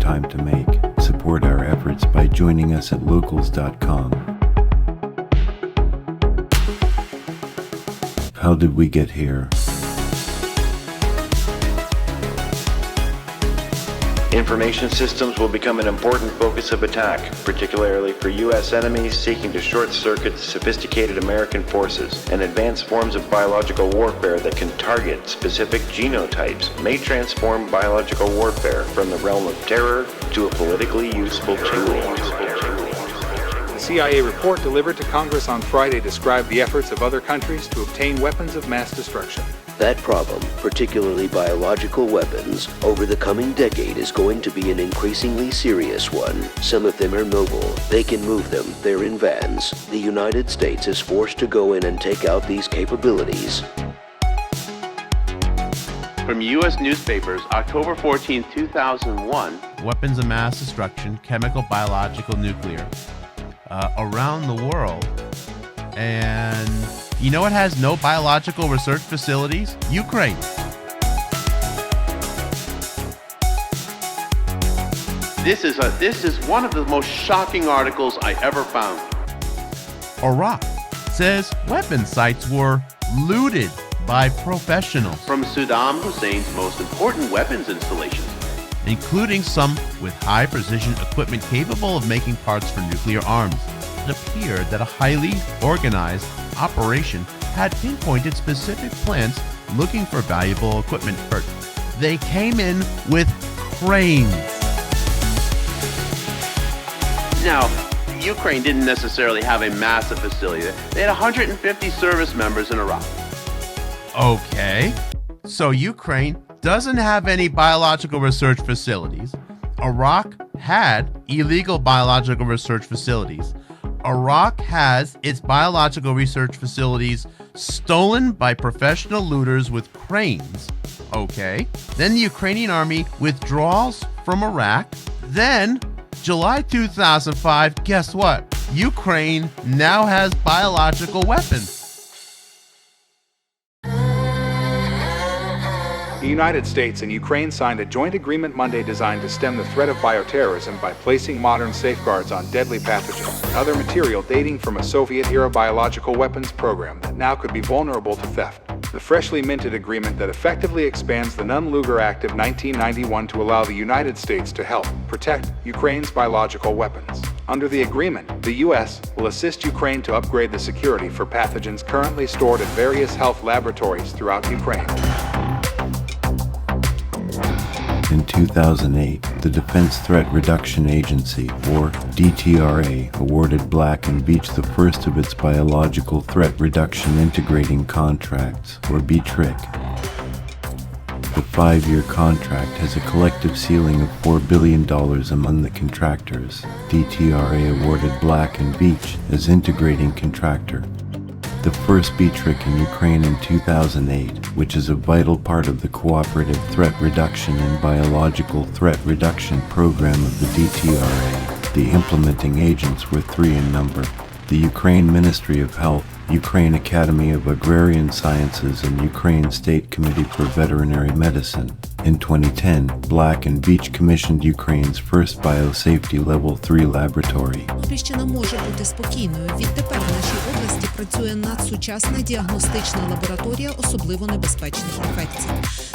time to make. Support our efforts by joining us at locals.com. How did we get here? Information systems will become an important focus of attack, particularly for U.S. enemies seeking to short-circuit sophisticated American forces, and advanced forms of biological warfare that can target specific genotypes may transform biological warfare from the realm of terror to a politically useful tool. The CIA report delivered to Congress on Friday described the efforts of other countries to obtain weapons of mass destruction. That problem, particularly biological weapons, over the coming decade is going to be an increasingly serious one. Some of them are mobile. They can move them. They're in vans. The United States is forced to go in and take out these capabilities. From U.S. newspapers, October 14, 2001. Weapons of mass destruction, chemical, biological, nuclear, around the world. And you know what has no biological research facilities? Ukraine. This is one of the most shocking articles I ever found. Iraq says weapon sites were looted by professionals, From Saddam Hussein's most important weapons installations. including some with high-precision equipment capable of making parts for nuclear arms. It appeared that a highly organized operation had pinpointed specific plants looking for valuable equipment first. They came in with cranes. Now, Ukraine didn't necessarily have a massive facility. They had 150 service members in Iraq. Okay, so Ukraine doesn't have any biological research facilities. Iraq had illegal biological research facilities. Iraq has its biological research facilities stolen by professional looters with cranes. Okay. Then the Ukrainian army withdraws from Iraq. Then, July 2005, guess what? Ukraine now has biological weapons. The United States and Ukraine signed a joint agreement Monday designed to stem the threat of bioterrorism by placing modern safeguards on deadly pathogens and other material dating from a Soviet-era biological weapons program that now could be vulnerable to theft. The freshly minted agreement that effectively expands the Nunn-Lugar Act of 1991 to allow the United States to help protect Ukraine's biological weapons. Under the agreement, the U.S. will assist Ukraine to upgrade the security for pathogens currently stored at various health laboratories throughout Ukraine. In 2008, the Defense Threat Reduction Agency, or DTRA, awarded Black & Veatch the first of its biological threat reduction integrating contracts, or BTRIC. The 5-year contract has a collective ceiling of $4 billion among the contractors. DTRA awarded Black & Veatch as integrating contractor. The first BTRIC in Ukraine in 2008, which is a vital part of the Cooperative Threat Reduction and Biological Threat Reduction Program of the DTRA. The implementing agents were 3 in number: the Ukraine Ministry of Health, Ukraine Academy of Agrarian Sciences, and Ukraine State Committee for Veterinary Medicine. In 2010, Black & Veatch commissioned Ukraine's first biosafety Level 3 laboratory. Львівщина може бути спокійною. Відтепер в нашій області працює надсучасна діагностична лабораторія особливо небезпечних інфекцій.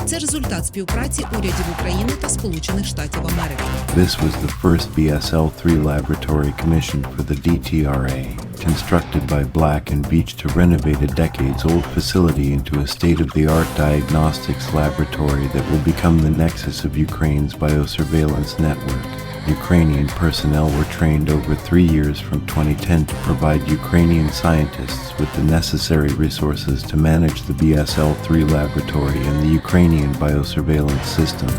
Це результат співпраці урядів України та Сполучених Штатів Америки. This was the first BSL-3 laboratory commissioned for the DTRA, constructed by Black & Veatch to renovate a decades-old facility into a state-of-the-art diagnostics laboratory that will become the nexus of Ukraine's biosurveillance network. Ukrainian personnel were trained over 3 years from 2010 to provide Ukrainian scientists with the necessary resources to manage the BSL-3 laboratory and the Ukrainian biosurveillance system.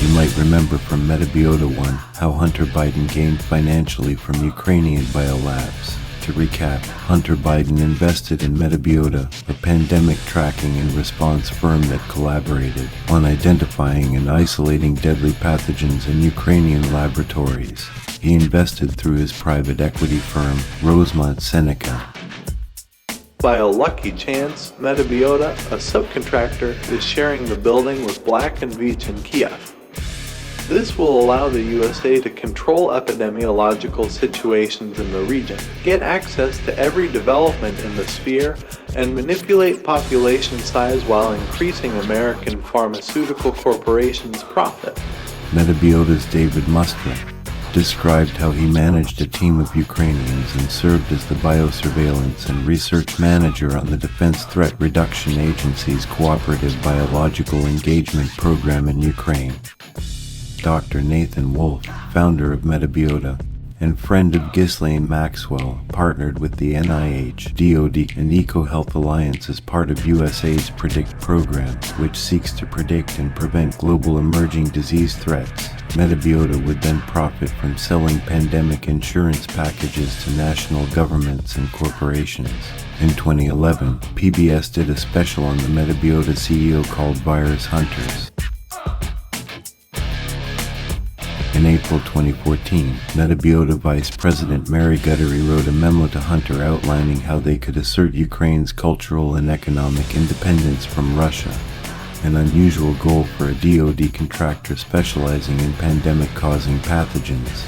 You might remember from Metabiota 1 how Hunter Biden gained financially from Ukrainian biolabs. To recap, Hunter Biden invested in Metabiota, a pandemic tracking and response firm that collaborated on identifying and isolating deadly pathogens in Ukrainian laboratories. He invested through his private equity firm, Rosemont Seneca. By a lucky chance, Metabiota, a subcontractor, is sharing the building with Black and Veatch in Kiev. This will allow the USA to control epidemiological situations in the region, get access to every development in the sphere, and manipulate population size while increasing American pharmaceutical corporations' profit. Metabiota's David Mustra described how he managed a team of Ukrainians and served as the biosurveillance and research manager on the Defense Threat Reduction Agency's Cooperative Biological Engagement Program in Ukraine. Dr. Nathan Wolf, founder of Metabiota and friend of Ghislaine Maxwell, partnered with the NIH, DoD, and EcoHealth Alliance as part of USAID's PREDICT program, which seeks to predict and prevent global emerging disease threats. Metabiota would then profit from selling pandemic insurance packages to national governments and corporations. In 2011, PBS did a special on the Metabiota CEO called Virus Hunters. In April 2014, Metabiota Vice President Mary Guttery wrote a memo to Hunter outlining how they could assert Ukraine's cultural and economic independence from Russia, an unusual goal for a DoD contractor specializing in pandemic-causing pathogens.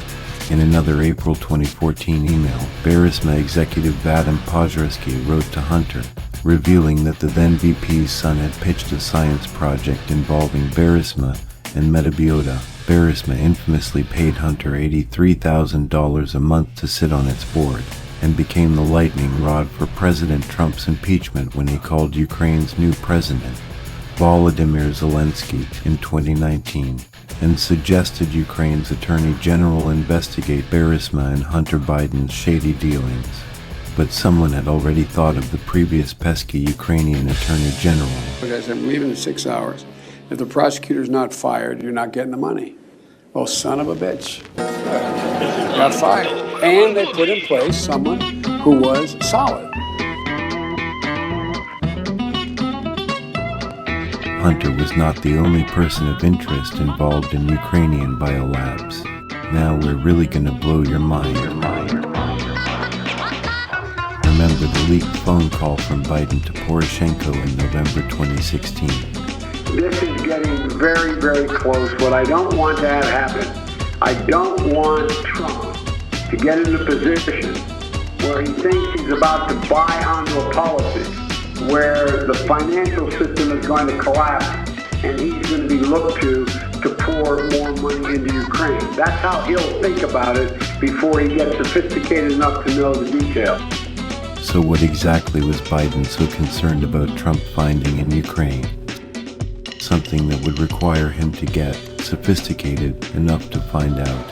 In another April 2014 email, Burisma executive Vadim Pozharsky wrote to Hunter, revealing that the then VP's son had pitched a science project involving Burisma and Metabiota. Burisma infamously paid Hunter $83,000 a month to sit on its board, and became the lightning rod for President Trump's impeachment when he called Ukraine's new president, Volodymyr Zelensky, in 2019, and suggested Ukraine's Attorney General investigate Burisma and Hunter Biden's shady dealings. But someone had already thought of the previous pesky Ukrainian Attorney General. I said, I'm leaving in 6 hours. If the prosecutor's not fired, you're not getting the money. Well, son of a bitch. Got fired. And they put in place someone who was solid. Hunter was not the only person of interest involved in Ukrainian biolabs. Now we're really gonna blow your mind. Remember the leaked phone call from Biden to Poroshenko in November 2016. This is getting very, very close. What I don't want to have happen, I don't want Trump to get in a position where he thinks he's about to buy onto a policy where the financial system is going to collapse and he's going to be looked to pour more money into Ukraine. That's how he'll think about it before he gets sophisticated enough to know the details. So what exactly was Biden so concerned about Trump finding in Ukraine? Something that would require him to get sophisticated enough to find out.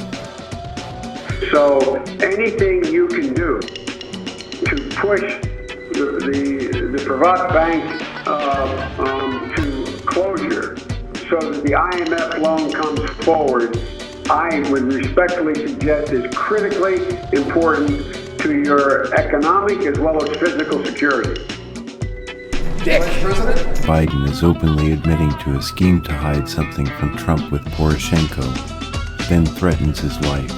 So anything you can do to push the Privat Bank to closure so that the IMF loan comes forward, I would respectfully suggest is critically important to your economic as well as physical security. Dick. Biden is openly admitting to a scheme to hide something from Trump with Poroshenko, then threatens his life.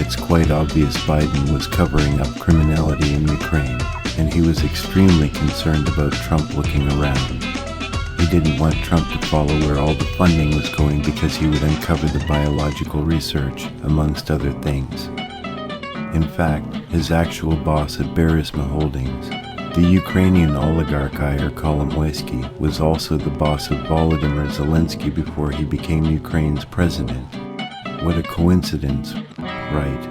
It's quite obvious Biden was covering up criminality in Ukraine, and he was extremely concerned about Trump looking around. He didn't want Trump to follow where all the funding was going because he would uncover the biological research, amongst other things. In fact, his actual boss at Burisma Holdings, the Ukrainian oligarch Ihor Kolomoisky, was also the boss of Volodymyr Zelensky before he became Ukraine's president. What a coincidence, right?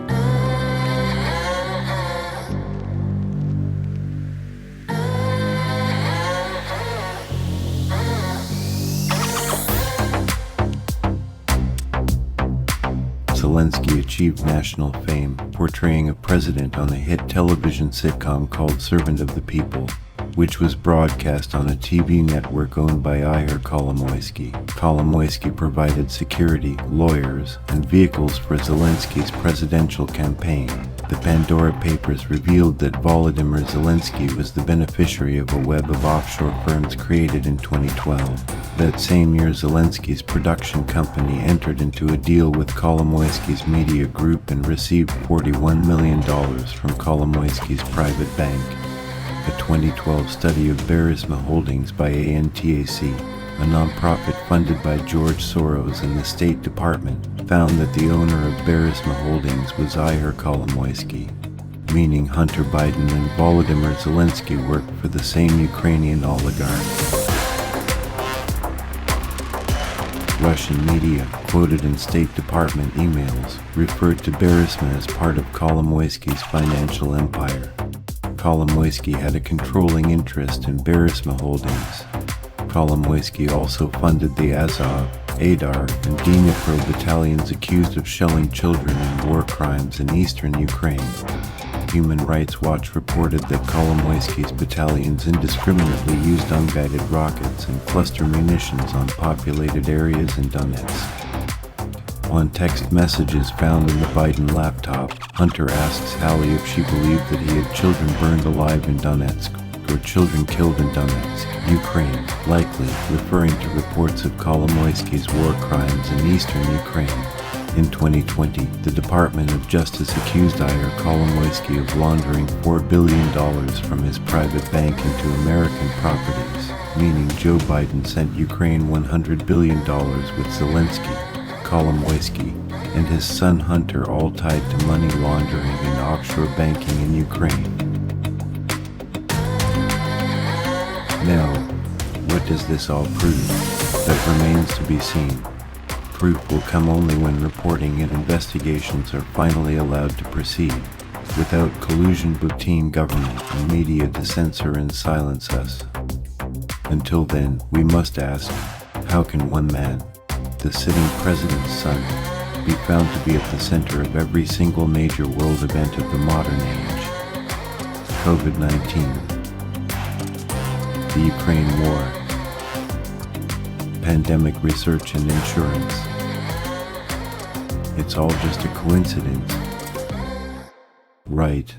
Zelensky achieved national fame portraying a president on a hit television sitcom called Servant of the People, which was broadcast on a TV network owned by Ihor Kolomoisky. Kolomoisky provided security, lawyers, and vehicles for Zelensky's presidential campaign. The Pandora Papers revealed that Volodymyr Zelensky was the beneficiary of a web of offshore firms created in 2012. That same year, Zelensky's production company entered into a deal with Kolomoisky's media group and received $41 million from Kolomoisky's private bank. A 2012 study of Burisma Holdings by ANTAC, a nonprofit funded by George Soros and the State Department, found that the owner of Burisma Holdings was Ihor Kolomoisky, meaning Hunter Biden and Volodymyr Zelensky worked for the same Ukrainian oligarch. Russian media, quoted in State Department emails, referred to Burisma as part of Kolomoisky's financial empire. Kolomoisky had a controlling interest in Burisma Holdings. Kolomoisky also funded the Azov, Adar, and Dnipro battalions accused of shelling children in war crimes in eastern Ukraine. Human Rights Watch reported that Kolomoisky's battalions indiscriminately used unguided rockets and cluster munitions on populated areas in Donetsk. On text messages found in the Biden laptop, Hunter asks Hallie if she believed that he had children burned alive in Donetsk or children killed in Donetsk, Ukraine, likely referring to reports of Kolomoisky's war crimes in eastern Ukraine. In 2020, the Department of Justice accused Ihor Kolomoisky of laundering $4 billion from his private bank into American properties, meaning Joe Biden sent Ukraine $100 billion with Zelensky, Kolomoisky, and his son Hunter all tied to money laundering and offshore banking in Ukraine. Now, what does this all prove? That remains to be seen. Proof will come only when reporting and investigations are finally allowed to proceed, without collusion between government and media to censor and silence us. Until then, we must ask, how can one man, the sitting president's son, be found to be at the center of every single major world event of the modern age? COVID-19, the Ukraine war, pandemic research and insurance. It's all just a coincidence, right?